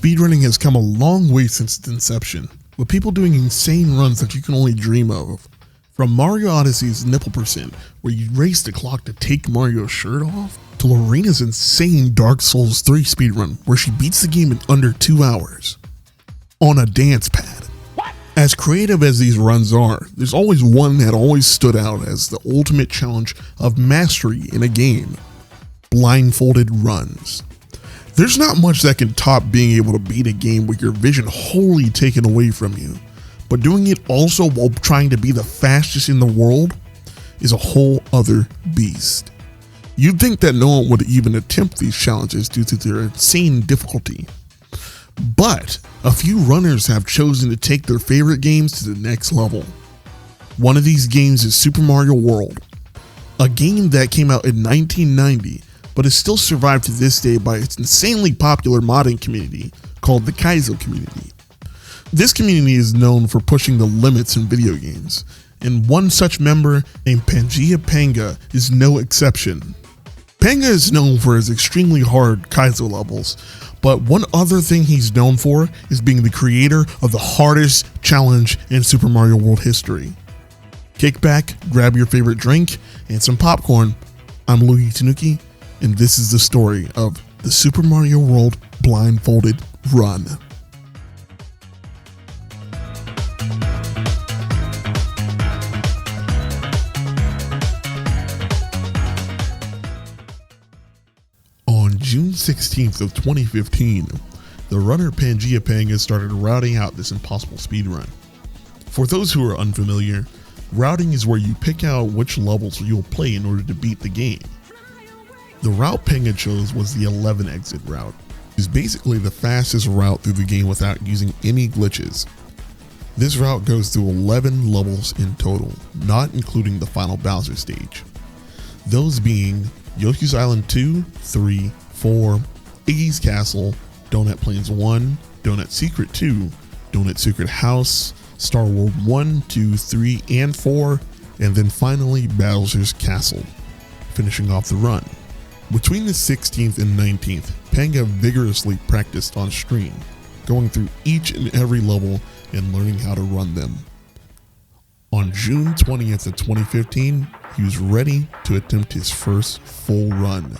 Speedrunning has come a long way since its inception, with people doing insane runs that you can only dream of. From Mario Odyssey's nipple percent, where you race the clock to take Mario's shirt off, to Lorena's insane Dark Souls 3 speedrun, where she beats the game in under 2 hours. On a dance pad. As creative as these runs are, there's always one that always stood out as the ultimate challenge of mastery in a game: blindfolded runs. There's not much that can top being able to beat a game with your vision wholly taken away from you, but doing it also while trying to be the fastest in the world is a whole other beast. You'd think that no one would even attempt these challenges due to their insane difficulty. But a few runners have chosen to take their favorite games to the next level. One of these games is Super Mario World, a game that came out in 1990 but has still survived to this day by its insanely popular modding community called the Kaizo community. This community is known for pushing the limits in video games, and one such member named Panga is no exception. Panga is known for his extremely hard Kaizo levels, but one other thing he's known for is being the creator of the hardest challenge in Super Mario World history. Kick back, grab your favorite drink, and some popcorn. I'm Luigi Tanuki, and this is the story of the Super Mario World blindfolded run. On June 16th of 2015, the runner Panga started routing out this impossible speedrun. For those who are unfamiliar, routing is where you pick out which levels you'll play in order to beat the game. The route Panga chose was the 11 exit route. It's basically the fastest route through the game without using any glitches. This route goes through 11 levels in total, not including the final Bowser stage. Those being Yoshi's Island 2, 3, 4, Iggy's Castle, Donut Plains 1, Donut Secret 2, Donut Secret House, Star World 1, 2, 3, and 4, and then finally Bowser's Castle, finishing off the run. Between the 16th and 19th, Panga vigorously practiced on stream, going through each and every level and learning how to run them. On June 20th of 2015, he was ready to attempt his first full run.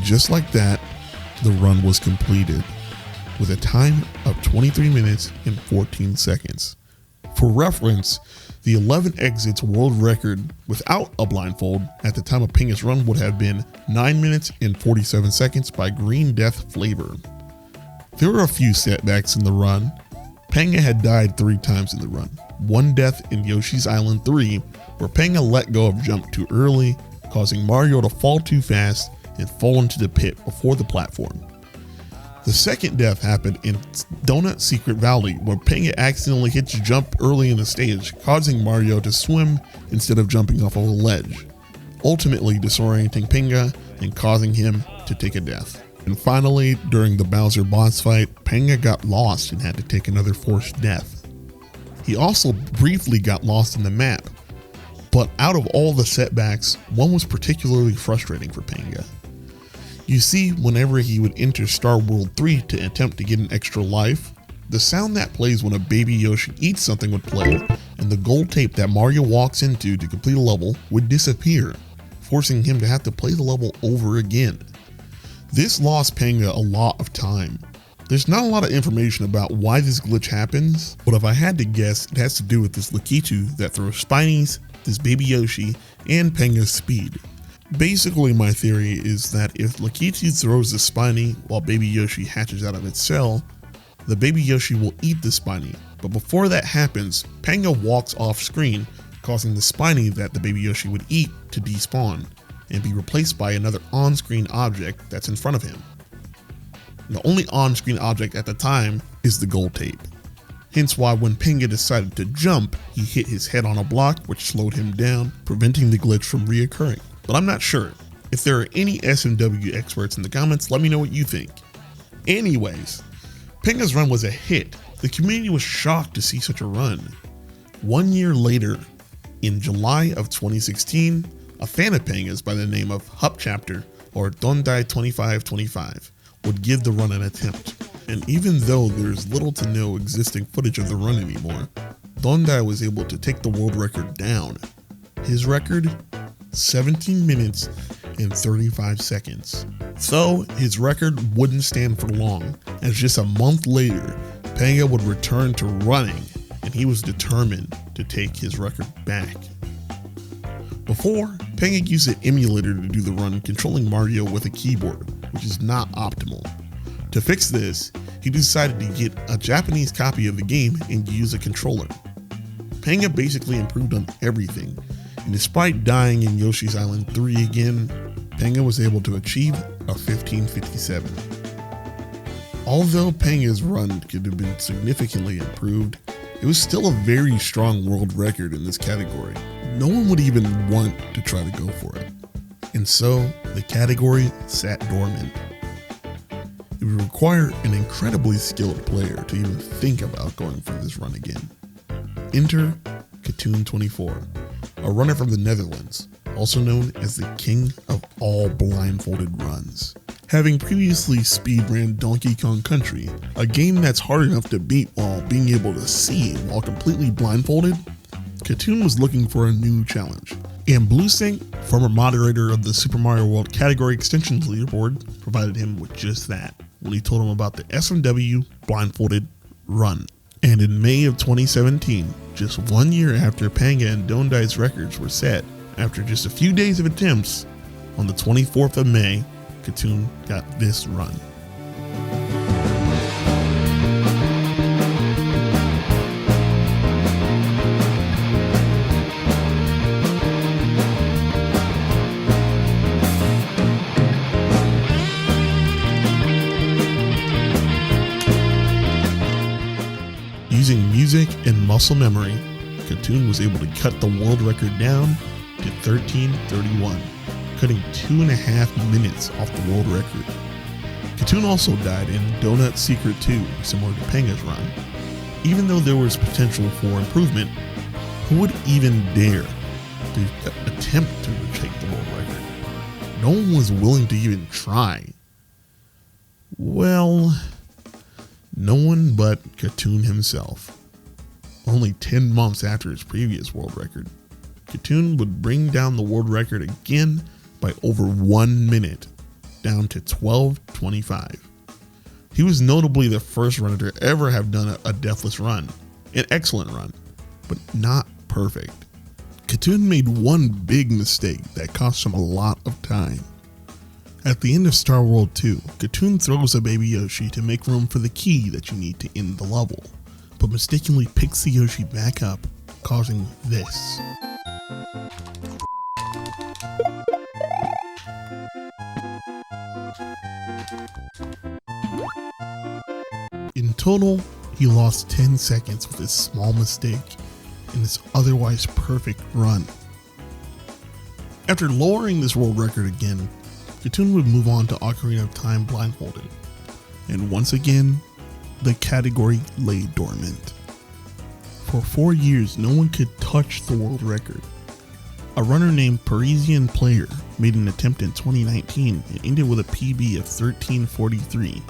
Just like that, the run was completed with a time of 23 minutes and 14 seconds. For reference, the 11 exits world record without a blindfold at the time of Panga's run would have been 9 minutes and 47 seconds by Green Death Flavor. There were a few setbacks in the run. Panga had died 3 times in the run. One death in Yoshi's Island 3, where Panga let go of jump too early, causing Mario to fall too fast and fall into the pit before the platform. The second death happened in Donut Secret Valley, where Panga accidentally hits jump early in the stage, causing Mario to swim instead of jumping off of a ledge, ultimately disorienting Panga and causing him to take a death. And finally, during the Bowser boss fight, Panga got lost and had to take another forced death. He also briefly got lost in the map, but out of all the setbacks, one was particularly frustrating for Panga. You see, whenever he would enter Star World 3 to attempt to get an extra life, the sound that plays when a baby Yoshi eats something would play, and the gold tape that Mario walks into to complete a level would disappear, forcing him to have to play the level over again. This lost Panga a lot of time. There's not a lot of information about why this glitch happens, but if I had to guess, it has to do with this Lakitu that throws Spinies, this baby Yoshi, and Panga's speed. Basically, my theory is that if Lakitu throws the Spiny while baby Yoshi hatches out of its shell, the baby Yoshi will eat the Spiny, but before that happens, Panga walks off screen, causing the Spiny that the baby Yoshi would eat to despawn and be replaced by another on-screen object that's in front of him. The only on-screen object at the time is the gold tape. Hence why when Panga decided to jump, he hit his head on a block which slowed him down, preventing the glitch from reoccurring. But I'm not sure. If there are any SMW experts in the comments, let me know what you think. Anyways, Panga's run was a hit. The community was shocked to see such a run. 1 year later, in July of 2016, a fan of Panga's by the name of Hup Chapter, or Dondai2525, would give the run an attempt. And even though there's little to no existing footage of the run anymore, Dondai was able to take the world record down. His record? 17 minutes and 35 seconds. So his record wouldn't stand for long, as just a month later, Panga would return to running, and he was determined to take his record back. Before, Panga used an emulator to do the run, controlling Mario with a keyboard, which is not optimal. To fix this, he decided to get a Japanese copy of the game and use a controller. Panga basically improved on everything, and despite dying in Yoshi's Island 3 again, Panga was able to achieve a 1557. Although Panga's run could have been significantly improved, it was still a very strong world record in this category. No one would even want to try to go for it. And so, the category sat dormant. It would require an incredibly skilled player to even think about going for this run again. Enter Katoon24, a runner from the Netherlands, also known as the king of all blindfolded runs. Having previously speedrun Donkey Kong Country, a game that's hard enough to beat while being able to see while completely blindfolded, Katoon was looking for a new challenge. And BlueSync, former moderator of the Super Mario World category extensions leaderboard, provided him with just that when he told him about the SMW blindfolded run. And in May of 2017, just 1 year after Panga and Dondai's records were set, after just a few days of attempts, on the 24th of May, Katoon got this run. Using music and muscle memory, Katoon was able to cut the world record down to 13:31, cutting 2.5 minutes off the world record. Katoon also died in Donut Secret 2, similar to Panga's run. Even though there was potential for improvement, who would even dare to attempt to retake the world record? No one was willing to even try. Well, no one but Katoon himself. Only 10 months after his previous world record, Katoon would bring down the world record again by over 1 minute, down to 12:25. He was notably the first runner to ever have done a deathless run, an excellent run, but not perfect. Katoon made one big mistake that cost him a lot of time. At the end of Star World 2, Katoon throws a baby Yoshi to make room for the key that you need to end the level, but mistakenly picks the Yoshi back up, causing this. In total, he lost 10 seconds with this small mistake in this otherwise perfect run. After lowering this world record again, Katoon would move on to Ocarina of Time blindfolded, and once again, the category lay dormant. For 4 years, no one could touch the world record. A runner named Parisian Player made an attempt in 2019 and ended with a PB of 13:43,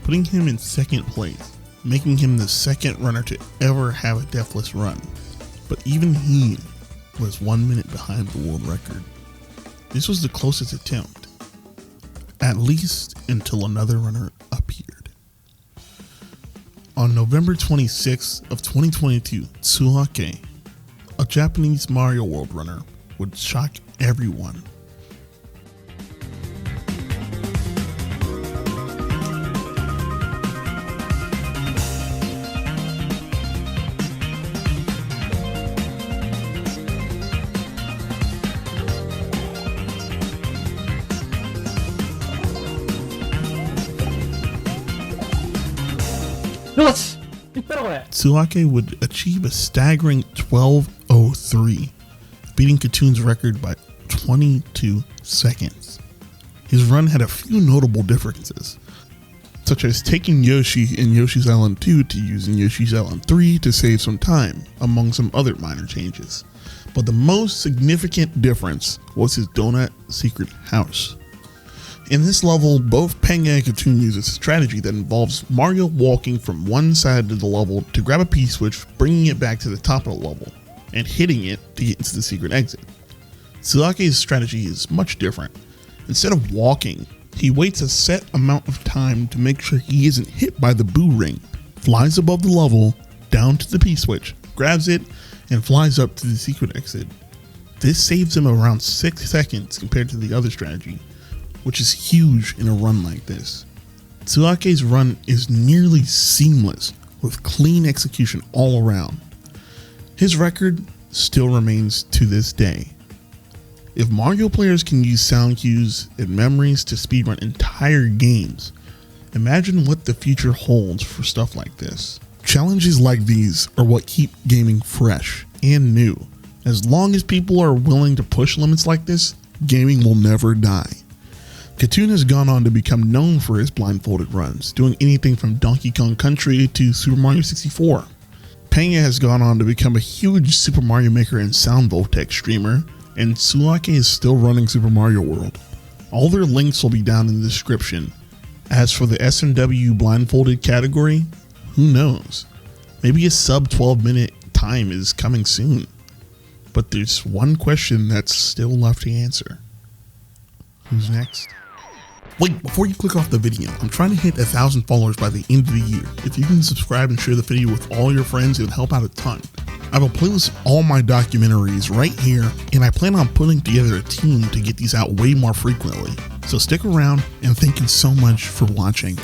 putting him in second place, making him the second runner to ever have a deathless run. But even he was 1 minute behind the world record. This was the closest attempt, at least until another runner appeared. On November 26th of 2022, Tsuhake, a Japanese Mario World runner, would shock everyone.よしいったろこれ Tsuake would achieve a staggering 12:03, beating Katoon's record by 22 seconds. His run had a few notable differences, such as taking Yoshi in Yoshi's Island 2 to using Yoshi's Island 3 to save some time, among some other minor changes. But the most significant difference was his donut secret house. In this level, both Panga and Katoon use a strategy that involves Mario walking from one side of the level to grab a P-switch, bringing it back to the top of the level, and hitting it to get into the secret exit. Tsuake's strategy is much different. Instead of walking, he waits a set amount of time to make sure he isn't hit by the boo ring, flies above the level, down to the P-switch, grabs it, and flies up to the secret exit. This saves him around 6 seconds compared to the other strategy, which is huge in a run like this. Tsuake's run is nearly seamless, with clean execution all around. His record still remains to this day. If Mario players can use sound cues and memories to speedrun entire games, imagine what the future holds for stuff like this. Challenges like these are what keep gaming fresh and new. As long as people are willing to push limits like this, gaming will never die. Katoon has gone on to become known for his blindfolded runs, doing anything from Donkey Kong Country to Super Mario 64. Panga has gone on to become a huge Super Mario Maker and Sound Vortex streamer, and Tsuake is still running Super Mario World. All their links will be down in the description. As for the SMW blindfolded category, who knows? Maybe a sub 12-minute time is coming soon. But there's one question that's still left to answer. Who's next? Wait, before you click off the video, I'm trying to hit 1,000 followers by the end of the year. If you can subscribe and share the video with all your friends, it would help out a ton. I have a playlist of all my documentaries right here, and I plan on putting together a team to get these out way more frequently. So stick around, and thank you so much for watching.